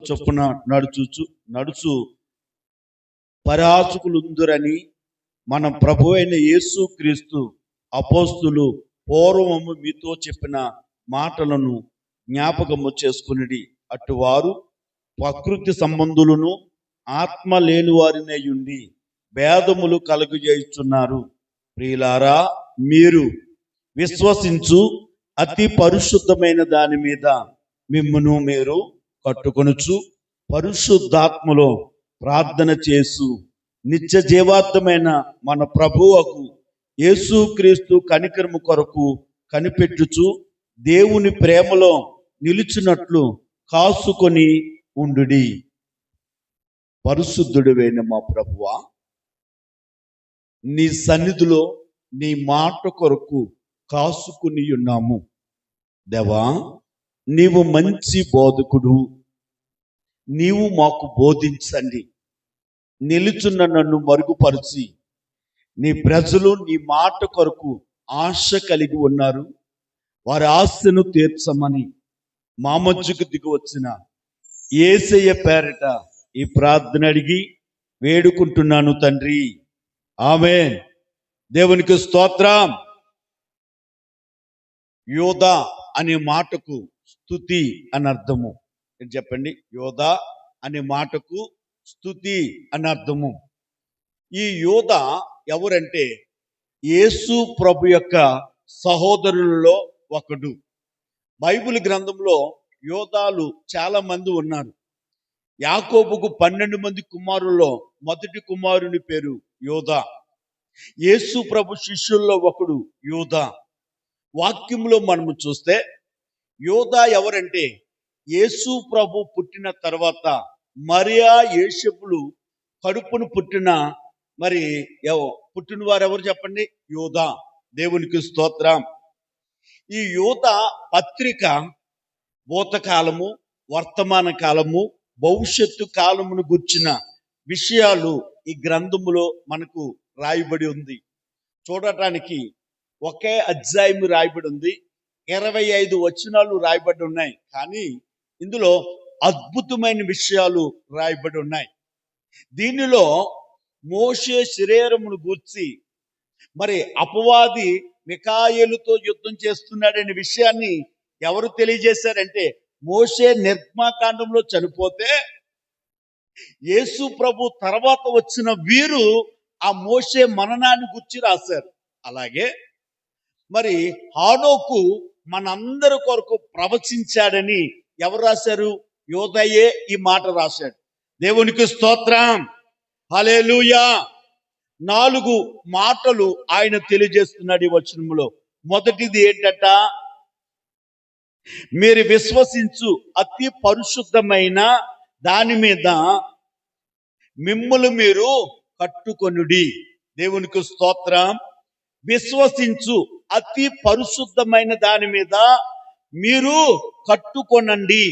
చొప్పున నడుచు పరాచుకులుందురని మన ప్రభు అయిన యేసు క్రీస్తు అపోస్తులు పూర్వము మీతో చెప్పిన మాటలను జ్ఞాపకము చేసుకునిడి. అటువారు ప్రకృతి సంబంధులను ఆత్మ లేని వారినే ఉండి భేదములు కలుగజేయుచున్నారు. ప్రియులారా, మీరు విశ్వసించు అతి పరిశుద్ధమైన దాని మీద మిమ్మును మీరు కట్టుకొనుచు పరిశుద్ధాత్మలో ప్రార్థన చేసు నిత్య జీవాత్మైన మన ప్రభువుకు యేసుక్రీస్తు కనికరము కొరకు కనిపెట్టుచు దేవుని ప్రేమలో నిలిచినట్లు కాసుకొని ఉండుడి. పరిశుద్ధుడివైన మా ప్రభువా, నీ సన్నిధిలో నీ మాట కొరకు కాసుకుని ఉన్నాము. దేవా, నీవు మంచి బోధకుడు, నీవు మాకు బోధించండి. నిలుచున్న నన్ను మరుగుపరిచి నీ ప్రజలు నీ మాట కొరకు ఆశ కలిగి ఉన్నారు. వారి ఆశను తీర్చమని మా మధ్యకు దిగి వచ్చిన యేసయ్య పేరట ఈ ప్రార్థన అడిగి వేడుకుంటున్నాను తండ్రి. ఆమేన్. దేవునికి స్తోత్రం. యోధా అనే మాటకు స్తుతి అని అర్థము. చెప్పండి. యోధా అనే మాటకు స్తుతి అని అర్థము. ఈ యోధా ఎవరంటే యేసు ప్రభు యొక్క సహోదరులలో ఒకడు. బైబిల్ గ్రంథంలో యోధాలు చాలా మంది ఉన్నారు. యాకోబుకు 12 మంది కుమారుల్లో మొదటి కుమారుని పేరు యోధా. యేసు ప్రభు శిష్యుల్లో ఒకడు యోధా. వాక్యంలో మనము చూస్తే యోధా ఎవరంటే యేసు ప్రభు పుట్టిన తర్వాత మరియా యోసేపులు కడుపును పుట్టిన పుట్టిన వారు ఎవరు చెప్పండి? యోధా. దేవునికి స్తోత్రం. ఈ యోధా పత్రిక భూతకాలము, వర్తమాన కాలము, భవిష్యత్తు కాలమును గుర్చిన విషయాలు ఈ గ్రంథములో మనకు రాయబడి ఉంది. చూడటానికి ఒకే అధ్యాయం రాయబడి ఉంది. 25 వచనాలు రాయబడి ఉన్నాయి. కానీ ఇందులో అద్భుతమైన విషయాలు రాయబడి ఉన్నాయి. దీనిలో మోషే శరీరమును గూర్చి అపవాది మిఖాయేలుతో యుద్ధం చేస్తున్నాడనే విషయాన్ని ఎవరు తెలియజేశారంటే, మోషే నిర్గమకాండంలో చనిపోతే యేసు ప్రభు తర్వాత వచ్చిన వీరు ఆ మోషే మననాన్ని గుర్చి రాశారు. అలాగే హానోకు మనందరి కొరకు ప్రవచించాడని ఎవరు రాశారు? యోధయే ఈ మాట రాశాడు. దేవునికి స్తోత్రం. హల్లెలూయా. 4 మాటలు ఆయన తెలియజేస్తున్నాడు ఈ వచనంలో. మొదటిది ఏంటట? మీరు విశ్వసించు అతి పరిశుద్ధమైన దాని మీద మిమ్ములు మీరు కట్టుకొనుడి. దేవునికి స్తోత్రం. విశ్వసించు అతి పరిశుద్ధమైన దాని మీద మీరు కట్టుకొనండి.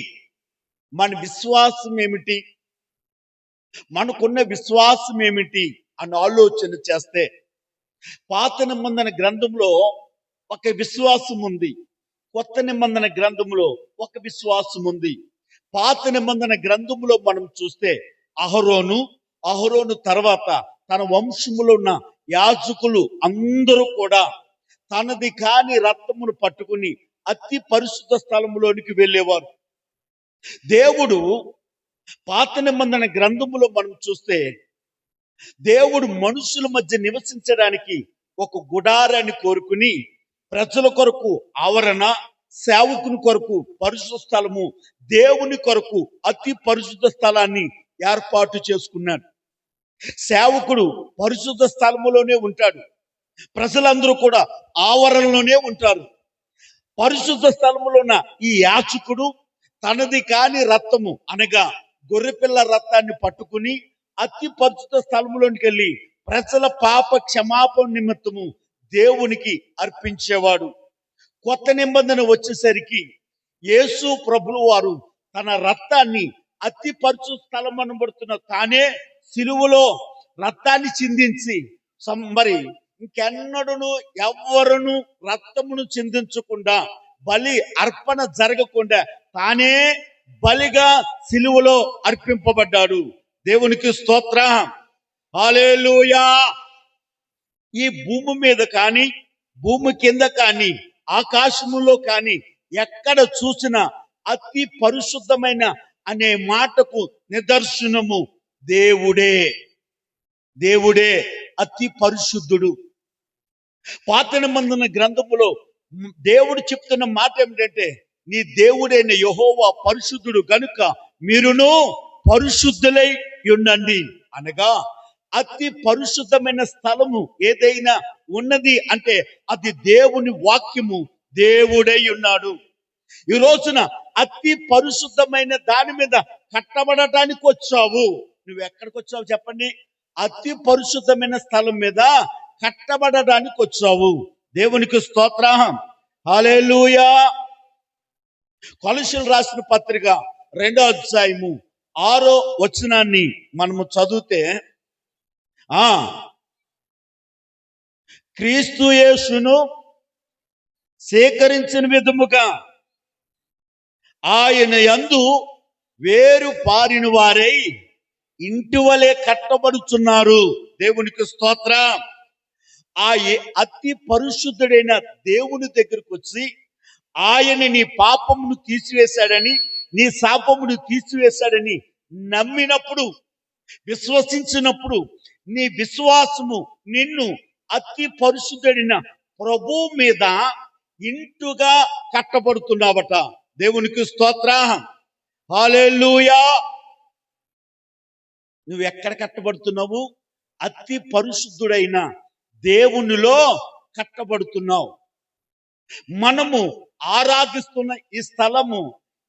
మన విశ్వాసం ఏమిటి? మనకున్న విశ్వాసం ఏమిటి అని ఆలోచన చేస్తే, పాత నిబంధన గ్రంథంలో ఒక విశ్వాసం ఉంది, కొత్త నిబంధన గ్రంథంలో ఒక విశ్వాసం ఉంది. పాత నిబంధన గ్రంథంలో మనం చూస్తే అహరోను తర్వాత తన వంశములో ఉన్న యాజకులు అందరూ కూడా తనది కాని రక్తమును పట్టుకుని అతి పరిశుద్ధ స్థలములోనికి వెళ్ళేవారు. దేవుడు పాత నిబంధన గ్రంథములో మనం చూస్తే దేవుడు మనుషుల మధ్య నివసించడానికి ఒక గుడారాన్ని కోరుకుని ప్రజల కొరకు ఆవరణ, సేవకుని కొరకు పరిశుద్ధ స్థలము, దేవుని కొరకు అతి పరిశుద్ధ స్థలాన్ని ఏర్పాటు చేసుకున్నాడు. సేవకుడు పరిశుద్ధ స్థలములోనే ఉంటాడు. ప్రజలందరూ కూడా ఆవరణలోనే ఉంటారు. పరిశుద్ధ స్థలములో ఉన్న ఈ యాజకుడు తనది కాని రక్తము అనగా గొర్రెపిల్ల రక్తాన్ని పట్టుకుని అతి పరిశుద్ధ స్థలములోనికి వెళ్ళి ప్రజల పాప క్షమాపణ నిమిత్తము దేవునికి అర్పించేవాడు. కొత్త నిబంధన వచ్చేసరికి యేసు ప్రభువు వారు తన రక్తాన్ని అతి పరిశుద్ధ స్థలం అనబడుతున్న తానే సిలువలో రక్తాన్ని చిందించి ఇంకెన్నడూను రక్తమును చిందించకుండా, బలి అర్పణ జరగకుండా తానే బలిగా సిలువలో అర్పింపబడ్డాడు. దేవునికి స్తోత్రం. హల్లెలూయా. ఈ భూమి మీద కానీ, భూమి కింద కానీ, ఆకాశములో కానీ ఎక్కడ చూసినా అతి పరిశుద్ధమైన అనే మాటకు నిదర్శనము దేవుడే. దేవుడే అతి పరిశుద్ధుడు. పాత నిబంధన గ్రంథములో దేవుడు చెప్తున్న మాట ఏమిటంటే, నీ దేవుడైన యెహోవా పరిశుద్ధుడు గనుక మీరును పరిశుద్ధులై ఉండండి. అనగా అతి పరిశుద్ధమైన స్థలము ఏదైనా ఉన్నది అంటే అది దేవుని వాక్యము. దేవుడై ఉన్నాడు. ఈ రోజున అతి పరిశుద్ధమైన దాని మీద కట్టబడటానికి వచ్చావు. నువ్వు ఎక్కడికి వచ్చావు చెప్పండి? అతి పరిశుద్ధమైన స్థలం మీద కట్టబడడానికి వచ్చావు. దేవునికి స్తోత్రం. హల్లెలూయా. కొలస్సీయులకు రాసిన పత్రిక 2వ అధ్యాయము 6వ వచనాన్ని మనము చదివితే, క్రీస్తు యేసును సేకరించిన విధముగా ఆయన యందు వేరు పారిన వారై ఇంటి వలె కట్టబడుచున్నారు. దేవునికి స్తోత్రం. అతి పరిశుద్ధుడైన దేవుని దగ్గరకు వచ్చి ఆయన నీ పాపమును తీసివేశాడని, నీ శాపమును తీసివేశాడని నమ్మినప్పుడు, విశ్వసించినప్పుడు నీ విశ్వాసము నిన్ను అతి పరిశుద్ధుడైన ప్రభు మీద ఇంటుగా కట్టబడుతున్నావట. దేవునికి స్తోత్రం. హల్లెలూయా. నువ్వు ఎక్కడ కట్టబడుతున్నావు? అతి పరిశుద్ధుడైన దేవునిలో కట్టబడుతున్నావు. మనము ఆరాధిస్తున్న ఈ స్థలము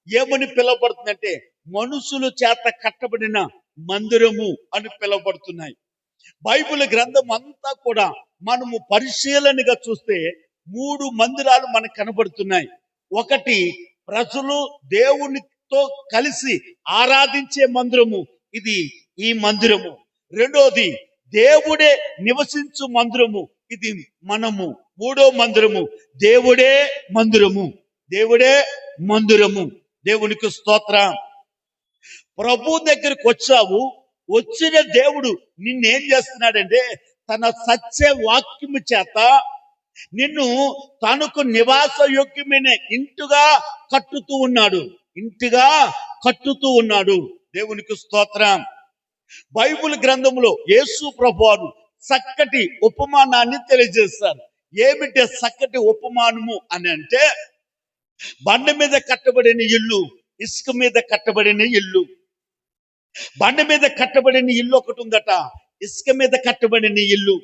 ఏమని పిలువబడుతుందంటే మనుషుల చేత కట్టబడిన మందిరము అని పిలువబడుతున్నాయి. బైబిల్ గ్రంథం అంతా కూడా మనము పరిశీలనగా చూస్తే 3 మందిరాలు మనకు కనబడుతున్నాయి. ఒకటి ప్రజలు దేవునితో కలిసి ఆరాధించే మందిరము, ఇది ఈ మందిరము. రెండోది దేవుడే నివసించు మందిరము, ఇది మనము. మూడో మందిరము దేవుడే మందిరము. దేవుడే మందిరము. దేవునికి స్తోత్రం. ప్రభు దగ్గరికి వచ్చావు. వచ్చిన దేవుడు నిన్నేం చేస్తున్నాడంటే తన సత్య వాక్యము చేత నిన్ను తనకు నివాస యోగ్యమైన ఇంటిగా కట్టుతూ ఉన్నాడు. ఇంటిగా కట్టుతూ ఉన్నాడు. దేవునికి స్తోత్రం. బైబిల్ గ్రంథంలో యేసు ప్రభువారు చక్కటి ఉపమానాన్ని తెలియజేస్తారు. ఏమిటి చక్కటి ఉపమానము అని అంటే, బండ మీద కట్టబడిన ఇల్లు, ఇసుక మీద కట్టబడిన ఇల్లు. బండ మీద కట్టబడిన ఇల్లు ఒకటి ఉందట, ఇసుక మీద కట్టబడిన ఇల్లు.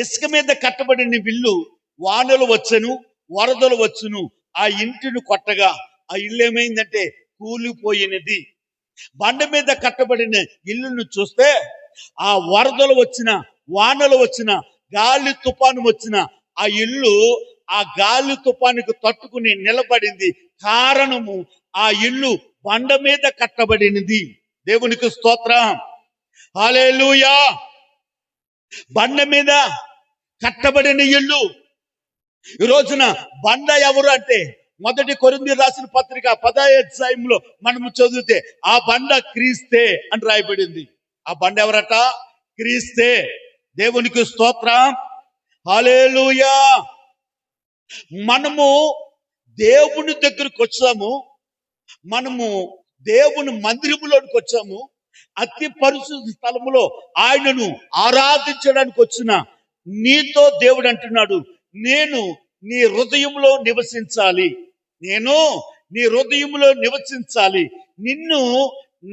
ఇసుక మీద కట్టబడిన ఇల్లు వానలు వచ్చును, వరదలు వచ్చును, ఆ ఇంటిని కొట్టగా ఆ ఇల్లు ఏమైందంటే కూలిపోయినది. బండ మీద కట్టబడిన ఇల్లును చూస్తే ఆ వరదలు వచ్చిన, వానలు వచ్చిన, గాలి తుఫాను వచ్చిన ఆ ఇల్లు ఆ గాలి తుఫానుకు తట్టుకుని నిలబడింది. కారణము ఆ ఇల్లు బండ మీద కట్టబడినది. దేవునికి స్తోత్రం. హల్లెలూయా. బండ మీద కట్టబడిన ఇల్లు. ఈ రోజున బండ ఎవరు అంటే, 1 కొరింథీయులకు రాసిన పత్రిక 10వ అధ్యాయంలో మనము చదివితే ఆ బండ క్రీస్తే అని రాయబడింది. ఆ బండ ఎవరట? క్రీస్తే. దేవునికి స్తోత్రం. హల్లెలూయా. మనము దేవుని దగ్గరికి వచ్చాము. మనము దేవుని మందిరములోనికి వచ్చాము. అతి పరిశుద్ధ స్థలములో ఆయనను ఆరాధించడానికి వచ్చిన నీతో దేవుడు అంటున్నాడు, నేను నీ హృదయంలో నివసించాలి. నేను నీ హృదయంలో నివసించాలి. నిన్ను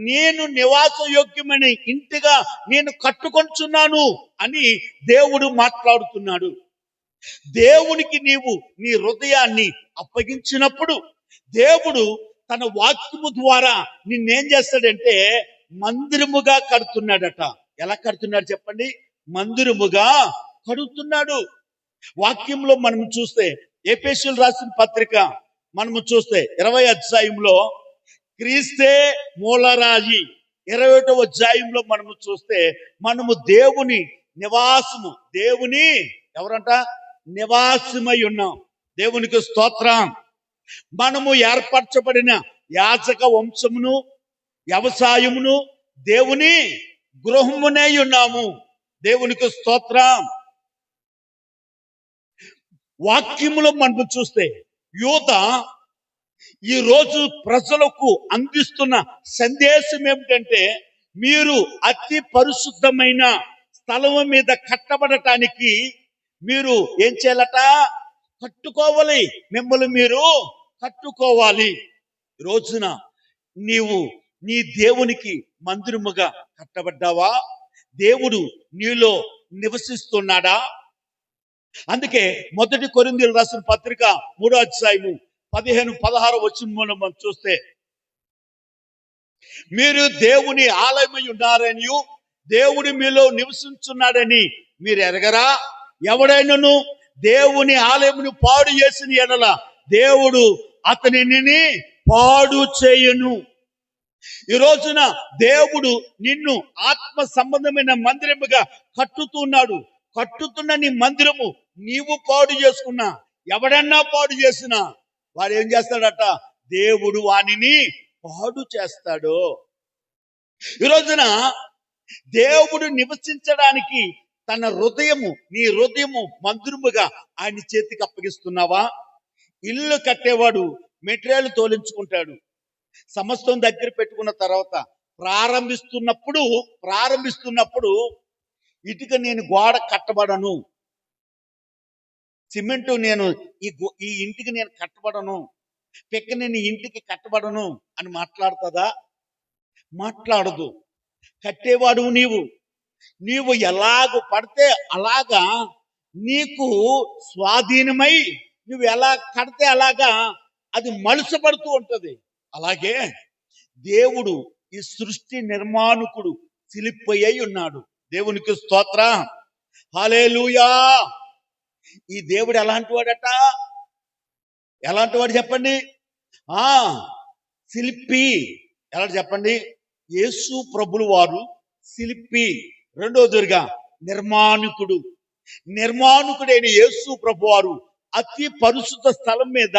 నేను నివాస యోగ్యమైన ఇంటిగా నేను కట్టుకొంచున్నాను అని దేవుడు మాట్లాడుతున్నాడు. దేవునికి నీవు నీ హృదయాన్ని అప్పగించినప్పుడు దేవుడు తన వాక్యము ద్వారా నిన్నేం చేస్తాడంటే మందిరముగా కడుతున్నాడట. ఎలా కడుతున్నాడు చెప్పండి? మందిరముగా కడుతున్నాడు. వాక్యంలో మనం చూస్తే ఎఫెసీయులకు రాసిన పత్రిక మనము చూస్తే 20వ అధ్యాయంలో క్రీస్తే మూలరాజి, 21వ అధ్యాయంలో మనము చూస్తే మనము దేవుని నివాసము, దేవుని ఎవరంట? నివాసమై ఉన్నాం. దేవునికి స్తోత్రం. మనము ఏర్పరచబడిన యాజక వంశమును వ్యవసాయమును దేవుని గృహమునే ఉన్నాము. దేవునికి స్తోత్రం. వాక్యములో మనం చూస్తే యూద ఈ రోజు ప్రజలకు అందిస్తున్న సందేశం ఏమిటంటే, మీరు అతి పరిశుద్ధమైన స్థలం మీద కట్టబడటానికి మీరు ఏం చేయాలట? కట్టుకోవాలి. మిమ్మల్ని మీరు కట్టుకోవాలి. ఈ రోజున నీవు నీ దేవునికి మందిరముగా కట్టబడ్డావా? దేవుడు నీలో నివసిస్తున్నాడా? అందుకే 1 కొరింథీయులకు రాసిన పత్రిక 3వ అధ్యాయము 15-16 వచనం మనం చూస్తే, మీరు దేవుని ఆలయమై ఉన్నారని, దేవుడు మీలో నివసించున్నాడని మీరు ఎరగరా? ఎవడైనను దేవుని ఆలయమును పాడు చేసిన ఎడల దేవుడు అతనిని పాడు చేయను. ఈ రోజున దేవుడు నిన్ను ఆత్మ సంబంధమైన మందిరముగా కట్టుతున్నాడు. కట్టుతున్న నీ మందిరము నీవు పాడు చేసుకున్నా, ఎవడన్నా పాడు చేసినా వాడు ఏం చేస్తాడట? దేవుడు వానిని పాడు చేస్తాడు. ఈ రోజున దేవుడు నివసించడానికి తన హృదయము, నీ హృదయము మందిరముగా ఆయన చేతికి అప్పగిస్తున్నావా? ఇల్లు కట్టేవాడు మెటీరియల్ తోలించుకుంటాడు. సమస్తం దగ్గర పెట్టుకున్న తర్వాత ప్రారంభిస్తున్నప్పుడు ఇటుక నేను గోడ కట్టబడను, సిమెంటు నేను ఈ ఇంటికి నేను కట్టబడను, పెక్క నేను ఇంటికి కట్టబడను అని మాట్లాడుతుందా? మాట్లాడదు. కట్టేవాడు నీవు ఎలాగ పడితే అలాగా నీకు స్వాధీనమై నువ్వు ఎలా కడితే అలాగా అది మలుసపడుతూ ఉంటది. అలాగే దేవుడు ఈ సృష్టి నిర్మాణకుడు శిల్పి ఉన్నాడు. దేవునికి స్తోత్రం. హల్లెలూయా. ఈ దేవుడు ఎలాంటి వాడట? ఎలాంటి వాడు చెప్పండి? శిల్పి. ఎలా చెప్పండి? యేసు ప్రభులు వారు శిల్పి. రెండోదిగా నిర్మాణకుడైన యేసు ప్రభు వారు అతి పరిశుద్ధ స్థలం మీద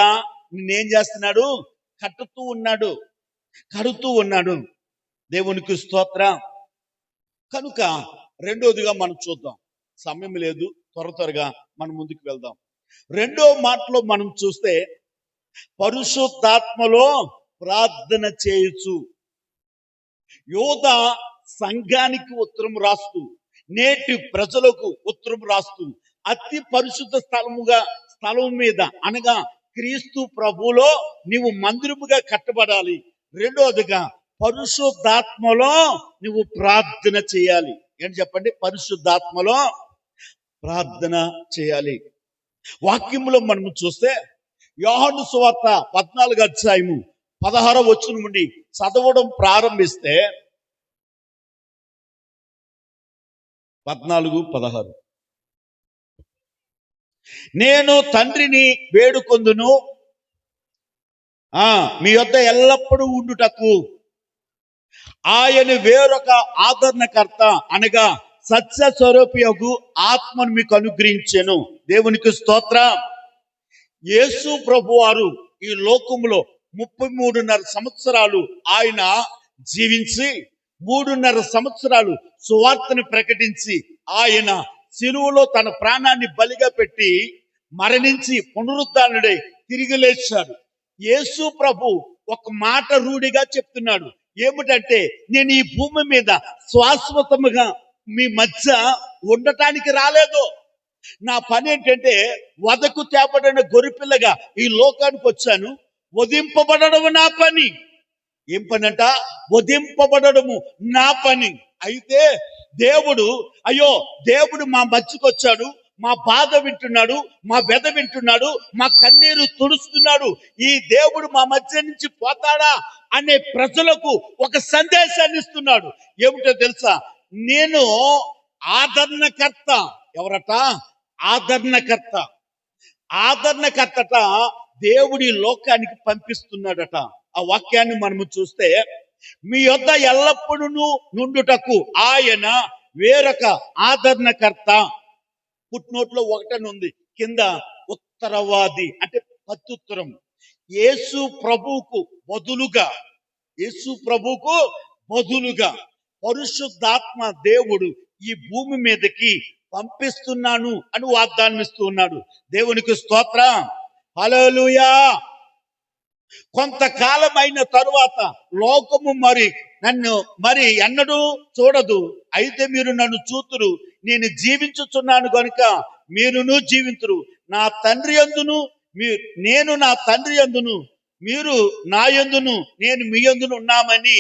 నేనేం చేస్తున్నాడు? కడుతూ ఉన్నాడు. దేవునికి స్తోత్రం. కనుక రెండోదిగా మనం చూద్దాం, సమయం లేదు, త్వరగా మనం ముందుకు వెళ్దాం. రెండో మాటలో మనం చూస్తే పరిశుద్ధాత్మలో ప్రార్థన చేయొచ్చు. యూద సంఘానికి ఉత్తరం రాస్తూ, నేటి ప్రజలకు ఉత్తరం రాస్తూ అతి పరిశుద్ధ స్థలం మీద అనగా క్రీస్తు ప్రభువులో నీవు మందిరముగా కట్టబడాలి. రెండోదిగా పరిశుద్ధాత్మలో నువ్వు ప్రార్థన చేయాలి. ఏంటి చెప్పండి? పరిశుద్ధాత్మలో ప్రార్థన చేయాలి. వాక్యంలో మనం చూస్తే యోహాను సువార్త 14వ అధ్యాయము 16వ వచనం నుండి చదవడం ప్రారంభిస్తే 14-16, నేను తండ్రిని వేడుకొందును, మీ యొద్ద ఎల్లప్పుడూ ఉండుటకు ఆయన వేరొక ఆదరణకర్త అనగా సత్య స్వరూపియగు ఆత్మను మీకు అనుగ్రహించెను. దేవునికి స్తోత్రం. యేసు ప్రభు వారు ఈ లోకంలో 33.5 సంవత్సరాలు ఆయన జీవించి 3.5 సంవత్సరాలు సువార్తను ప్రకటించి ఆయన శిలువలో తన ప్రాణాన్ని బలిగా పెట్టి మరణించి పునరుద్ధానుడై తిరిగి లేచాడు. యేసు ప్రభు ఒక మాట రూఢిగా చెప్తున్నాడు. ఏమిటంటే, నేను ఈ భూమి మీద శాశ్వతముగా మీ మధ్య ఉండటానికి రాలేదు. నా పని ఏంటంటే వదకు తేపడిన గొర్రెపిల్లగా ఈ లోకానికి వచ్చాను. వధింపబడము నా పని. ఏం పని అంట? వధింపబడము నా పని. అయితే దేవుడు మా మధ్యకు వచ్చాడు, మా బాధ వింటున్నాడు, మా వ్యధ వింటున్నాడు, మా కన్నీరు తుడుస్తున్నాడు. ఈ దేవుడు మా మధ్య నుంచి పోతాడా అనే ప్రజలకు ఒక సందేశాన్ని ఇస్తున్నాడు. ఏమిటో తెలుసా? నేను ఆదరణకర్త. ఎవరట? ఆదరణకర్తట దేవుడి లోకానికి పంపిస్తున్నాడట. ఆ వాక్యాన్ని మనము చూస్తే, మీ యొద్ద ఎల్లప్పుడూ నుండుటకు ఆయన వేరొక ఆదరణకర్త. ఫుట్నోట్లో 1 ఉంది, కింద ఉత్తరవాది అంటే ప్రత్యుత్తరం. యేసు ప్రభువుకు బదులుగా యేసు ప్రభువుకు బదులుగా పరిశుద్ధాత్మ దేవుడు ఈ భూమి మీదకి పంపిస్తున్నాను అని వాగ్దానం ఇస్తూ ఉన్నాడు. దేవునికి స్తోత్రం. హల్లెలూయా. కొంతకాలం అయిన తరువాత లోకము నన్ను ఎన్నడూ చూడదు, అయితే మీరు నన్ను చూతురు. నేను జీవించుచున్నాను గనుక మీరును జీవింతురు. నా తండ్రి యందును నేను నా తండ్రి యందును, మీరు నా యందును, నేను మీ యందును ఉన్నామని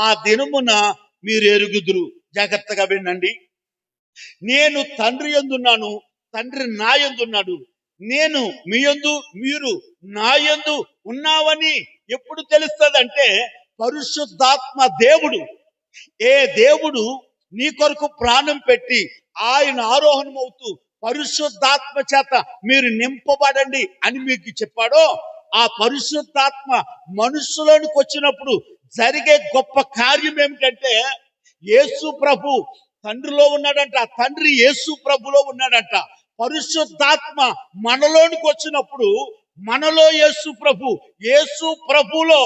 ఆ దినమున మీరు ఎరుగుదురు. జాగ్రత్తగా వినండి. నేను తండ్రి యందున్నాను, తండ్రి నా యందున్నాడు. నేను మీ యందు, మీరు నా యందు ఉన్నావని ఎప్పుడు తెలుస్తుంది అంటే, పరిశుద్ధాత్మ దేవుడు, దేవుడు నీ కొరకు ప్రాణం పెట్టి ఆయన ఆరోహణం అవుతూ పరిశుద్ధాత్మ చేత మీరు నింపబడండి అని మీకు చెప్పాడో, ఆ పరిశుద్ధాత్మ మనుషులోనికి వచ్చినప్పుడు జరిగే గొప్ప కార్యం ఏమిటంటే, యేసు ప్రభు తండ్రిలో ఉన్నాడంట, తండ్రి యేసు ప్రభులో ఉన్నాడంట. పరిశుద్ధాత్మ మనలోనికి వచ్చినప్పుడు మనలో యేసు ప్రభులో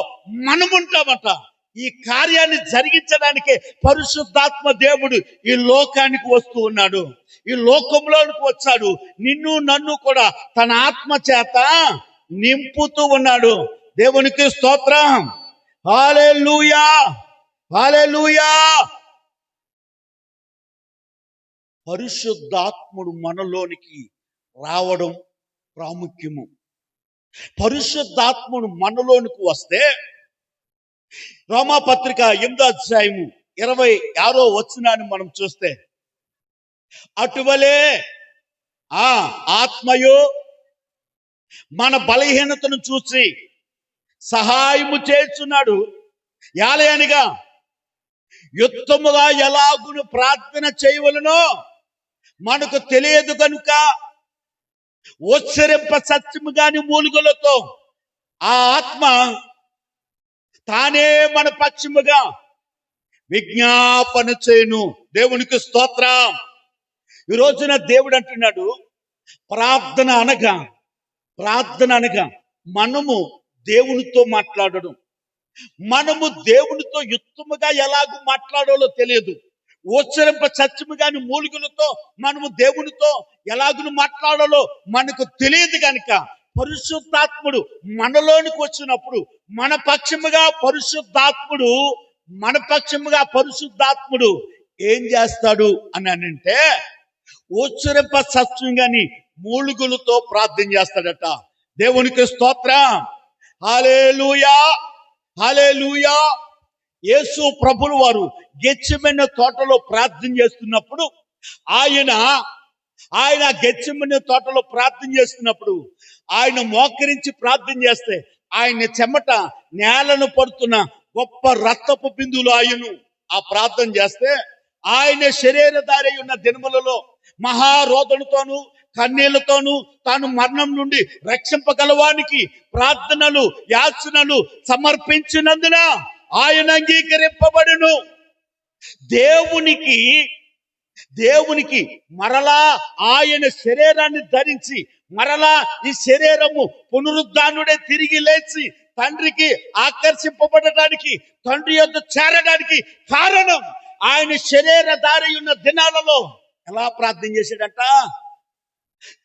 మనముంటామట. ఈ కార్యాన్ని జరిగించడానికే పరిశుద్ధాత్మ దేవుడు ఈ లోకానికి వస్తూ ఉన్నాడు, ఈ లోకంలోనికి వచ్చాడు. నిన్ను నన్ను కూడా తన ఆత్మ చేత నింపుతూ ఉన్నాడు. దేవునికి స్తోత్రం. హల్లెలూయా, హల్లెలూయా. పరిశుద్ధాత్ముడు మనలోనికి రావడం ప్రాముఖ్యము. పరిశుద్ధాత్ముడు మనలోనికి వస్తే రోమాపత్రిక 8వ అధ్యాయము 26వ వచనాన్ని మనం చూస్తే, అటువలే ఆత్మయు మన బలహీనతను చూసి సహాయము చేస్తున్నాడు. యాలయనగా యుక్తముగా ఎలాగును ప్రార్థన చేయవలనో మనకు తెలియదు కనుక ఉచ్చరింప సత్యము గాని మూలుగులతో ఆ ఆత్మ తానే మన పక్షముగా విజ్ఞాపన చేయును. దేవునికి స్తోత్రం. ఈ రోజున దేవుడు అంటున్నాడు, ప్రార్థన అనగా మనము దేవునితో మాట్లాడడం. మనము దేవునితో యుక్తముగా ఎలాగూ మాట్లాడాలో తెలియదు. ఉచ్చరింప సత్యము గాని మూలుగులతో మనము దేవునితో ఎలాగూ మాట్లాడాలో మనకు తెలియదు కనుక పరిశుద్ధాత్ముడు మనలోనికి వచ్చినప్పుడు మన పక్షముగా పరిశుద్ధాత్ముడు ఏం చేస్తాడు అని అంటే, ఉచ్చరింప సత్యం గాని మూలుగులతో ప్రార్థన చేస్తాడట. దేవునికి స్తోత్రం. హల్లెలూయా, హల్లెలూయా. యేసు ప్రభులు వారు గెత్సెమనే తోటలో ప్రార్థన చేస్తున్నప్పుడు ఆయన గెత్సెమనే తోటలో ప్రార్థన చేస్తున్నప్పుడు ఆయన మోకరించి ప్రార్థన చేస్తే ఆయన చెమట నేలను పడుతున్న గొప్ప రక్తపు బిందువులు ఆయను ఆ ప్రార్థన చేస్తే, ఆయన శరీరధారి ఉన్న దినములలో మహారోదనతోనూ కన్నీళ్లతోనూ తాను మరణం నుండి రక్షింపగలవానికి ప్రార్థనలు యాచనలు సమర్పించినందున ఆయన అంగీకరింపబడును. దేవునికి మరలా ఆయన శరీరాన్ని ధరించి మరలా ఈ శరీరము పునరుద్ధానుడే తిరిగి లేచి తండ్రికి ఆకర్షింపబడటానికి, తండ్రి యొద్ద చేరడానికి కారణం ఆయన శరీరధారి ఉన్న దినాలలో ఎలా ప్రార్థన చేశాడట?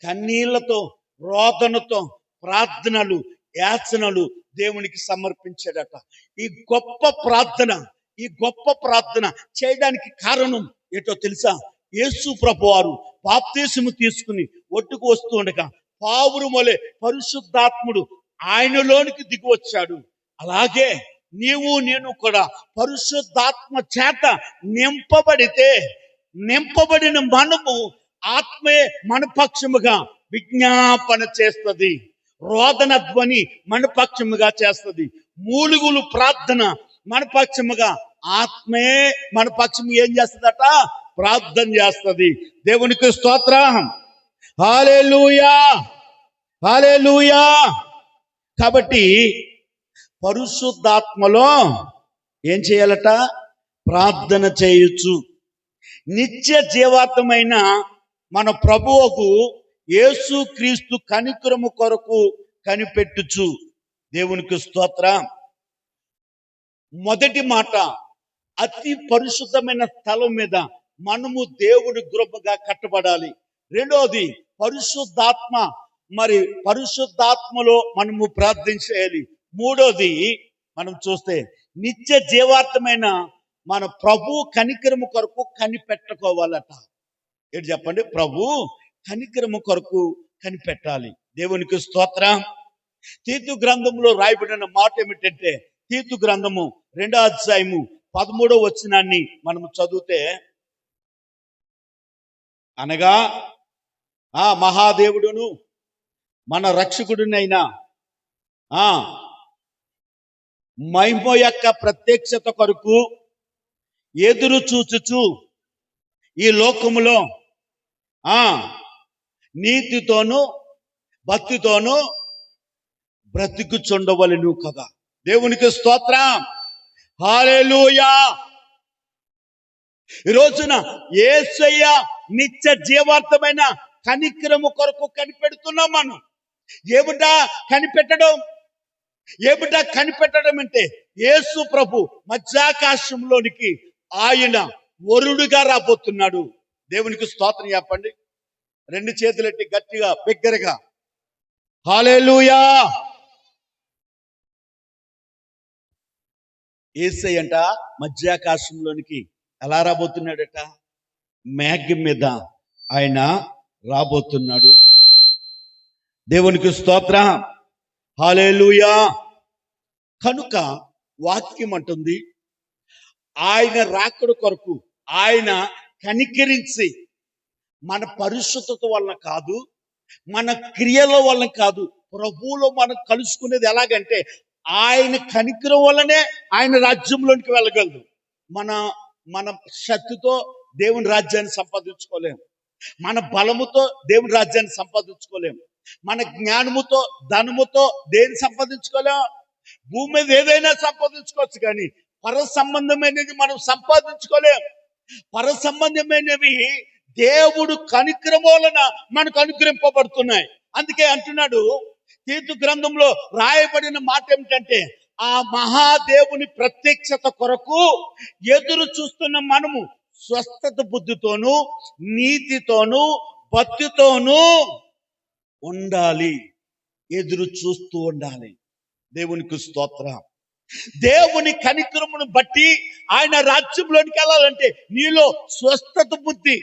కన్నీళ్లతో రోదనతో ప్రార్థనలు యాచనలు దేవునికి సమర్పించాడట. ఈ గొప్ప ప్రార్థన చేయడానికి కారణం ఏంటో తెలుసా? యేసు ప్రభు వారు బాప్తీసము తీసుకుని ఒడ్డుకు వస్తూ ఉండగా పావురమొలే పరిశుద్ధాత్ముడు ఆయనలోనికి దిగి వచ్చాడు. అలాగే నేను కూడా పరిశుద్ధాత్మ చేత నింపబడిన మనము ఆత్మే మన పక్షముగా విజ్ఞాపన చేస్తుంది. రోదన ధ్వని మన పక్షముగా చేస్తుంది. మూలుగులు ప్రార్థన మన పక్షముగా, ఆత్మే మన పక్షము ఏం చేస్తుందట? ప్రార్థన చేస్తుంది. దేవునికి స్తోత్రం. హల్లెలూయా, హల్లెలూయా. కాబట్టి పరిశుద్ధాత్మలో ఏం చేయాలట? ప్రార్థన చేయొచ్చు. నిత్య జీవాత్మైన మన ప్రభువుకు యేసు క్రీస్తు కనికరము కొరకు కనిపెట్టుచు. దేవునికి స్తోత్రం. మొదటి మాట, అతి పరిశుద్ధమైన స్థలం మీద మనము దేవుడి గృహగా కట్టబడాలి. రెండోది, పరిశుద్ధాత్మ, మరి పరిశుద్ధాత్మలో మనము ప్రార్థన చేయాలి. మూడోది మనం చూస్తే నిత్య జీవార్థమైన మన ప్రభు కనికరము కొరకు కనిపెట్టుకోవాలట. ఏంటి చెప్పండి? ప్రభు కనికరము కొరకు కనిపెట్టాలి. దేవునికి స్తోత్రం. తీతు గ్రంథంలో రాయబడిన మాట ఏమిటంటే, తీతు గ్రంథము 2వ అధ్యాయము 13వ వచనాన్ని మనము చదివితే, అనగా ఆ మహాదేవుడును మన రక్షకుడునైన మహిమ యొక్క ప్రత్యక్షత కొరకు ఎదురు చూచుచు ఈ లోకములో నీతితోనూ భక్తితోనూ బ్రతికుచుండవలెను కదా. దేవునికి స్తోత్రం. హల్లెలూయా. ఈ రోజున యేసయ్య నిత్య జీవార్థమైన కనికరము కొరకు కనిపెడుతున్నాం మనం. ఏమిటా కనిపెట్టడం? ఏమిటా కనిపెట్టడం అంటే, యేసు ప్రభు మధ్యాకాశంలోనికి ఆయన వరుడుగా రాబోతున్నాడు. దేవునికి స్తోత్రం చెప్పండి. 2 చేతులెట్టి గట్టిగా బిగ్గరగా హల్లెలూయా. యేసయ్య అంట మధ్యాకాశంలోనికి ఎలా రాబోతున్నాడట? మేఘం మీద ఆయన రాబోతున్నాడు. దేవునికి స్తోత్రం. హల్లెలూయా. కనుక వాక్యం అంటుంది, ఆయన రాకడ కొరకు ఆయన కనికరించి, మన పరిశుద్ధత వలన కాదు, మన క్రియల వలన కాదు, ప్రభువులో మనం కలుసుకునేది ఎలాగంటే ఆయన కనికరం వల్లనే ఆయన రాజ్యంలోనికి వెళ్ళగలదు. మన శక్తితో దేవుని రాజ్యాన్ని సంపాదించుకోలేము. మన బలముతో దేవుని రాజ్యాన్ని సంపాదించుకోలేము. మన జ్ఞానముతో ధనముతో దేన్ని సంపాదించుకోలేము. భూమి మీద ఏదైనా సంపాదించుకోవచ్చు, కానీ పర సంబంధమైనది మనం సంపాదించుకోలేము. పర సంబంధమైనవి దేవుడు కనికరం వలన మనకు అనుగ్రహింపబడుతున్నాయి. అందుకే అంటున్నాడు, తీతు గ్రంథంలో రాయబడిన మాట ఏమిటంటే, ఆ మహాదేవుని ప్రత్యక్షత కొరకు ఎదురు చూస్తున్న మనము స్వస్థత బుద్ధితోనూ నీతితోనూ భక్తితోనూ ఉండాలి. ఎదురు చూస్తూ ఉండాలి. దేవునికి స్తోత్రం. దేవుని కనికరమును బట్టి ఆయన రాజ్యంలోనికి వెళ్ళాలంటే నీలో స్వస్థత బుద్ధి,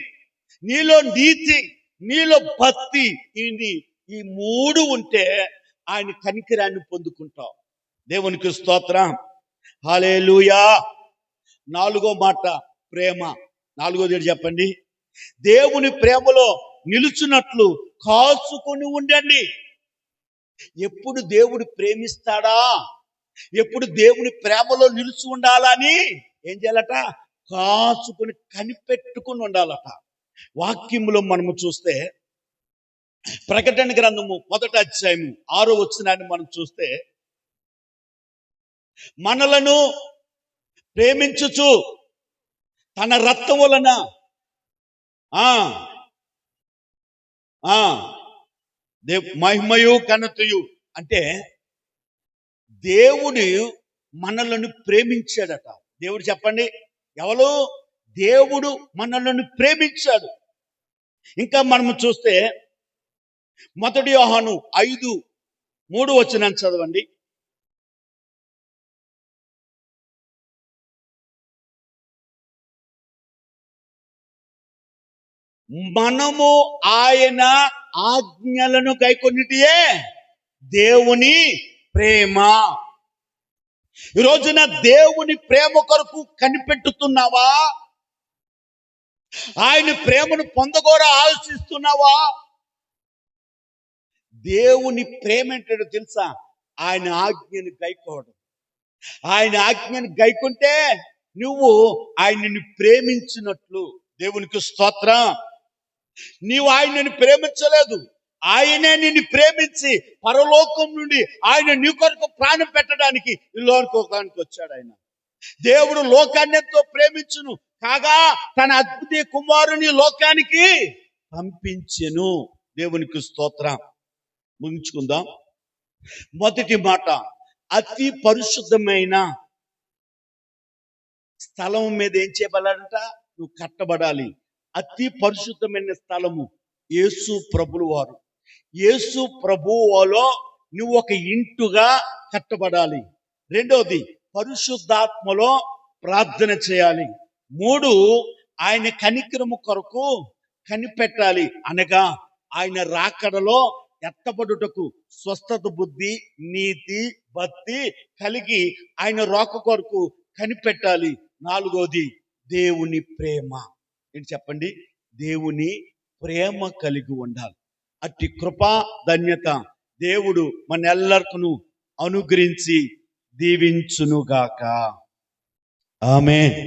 నీలో నీతి, నీలో భక్తి, ఈ 3 ఉంటే ఆయన కనికరాన్ని పొందుకుంటావు. దేవునికి స్తోత్రం. హల్లెలూయా. 4వ మాట, ప్రేమ. 4వది చెప్పండి. దేవుని ప్రేమలో నిలుచున్నట్లు కాచుకొని ఉండండి. ఎప్పుడు దేవుడు ప్రేమిస్తాడా, ఎప్పుడు దేవుని ప్రేమలో నిలిచి ఉండాలని ఏం చేయాలట? కాచుకొని కనిపెట్టుకుని ఉండాలట. వాక్యములో మనము చూస్తే ప్రకటన గ్రంథము 1వ అధ్యాయము 6వ వచనాన్ని మనం చూస్తే, మనలను ప్రేమించుచు తన రక్తం వలన మహిమయు ఘనతయు, అంటే దేవుడు మనలను ప్రేమించాడట. దేవుడు చెప్పండి, ఎవరు? దేవుడు మనలను ప్రేమించాడు. ఇంకా మనము చూస్తే 1 యోహాను 5:3 వచనాన్ని చదవండి. మనము ఆయన ఆజ్ఞలను గైకొనిటియే దేవుని ప్రేమ. ఈ రోజున దేవుని ప్రేమ కొరకు కనిపెట్టుతున్నావా? ఆయన ప్రేమను పొందగోరా ఆలోచిస్తున్నావా? దేవుని ప్రేమ ఏంటో తెలుసా? ఆయన ఆజ్ఞను గైకోవడం. ఆయన ఆజ్ఞను గైకుంటే నువ్వు ఆయనని ప్రేమించినట్లు. దేవునికి స్తోత్రం. నీవు ఆయనని ప్రేమించలేదు, ఆయనే నిన్ను ప్రేమించి పరలోకం నుండి ఆయన నీ కొరకు ప్రాణం పెట్టడానికి ఈ లోకానికి వచ్చాడు. ఆయన దేవుడు లోకాన్ని ఎంతో ప్రేమించును కాగా తన అద్భుత కుమారుని లోకానికి పంపించెను. దేవునికి స్తోత్రం. ముగించుకుందాం. మొదటి మాట, అతి పరిశుద్ధమైన స్థలం మీద ఏం చేయబడాలంట? నువ్వు కట్టబడాలి. అతి పరిశుద్ధమైన స్థలము యేసు ప్రభువు వారు. యేసు ప్రభువులో నువ్వు ఒక ఇంటుగా కట్టబడాలి. రెండోది, పరిశుద్ధాత్మలో ప్రార్థన చేయాలి. 3, ఆయన కనికరము కొరకు కనిపెట్టాలి. అనగా ఆయన రాకడలో ఎత్తబడుటకు స్వస్థత బుద్ధి, నీతి, భక్తి కలిగి ఆయన రాక కొరకు కనిపెట్టాలి. 4వది, దేవుని ప్రేమ. ఏంటి చెప్పండి? దేవుని ప్రేమ కలిగి ఉండాలి. అట్టి కృపా ధన్యత దేవుడు మనెల్లరికను అనుగ్రహించి దీవించునుగాక. ఆమేన్.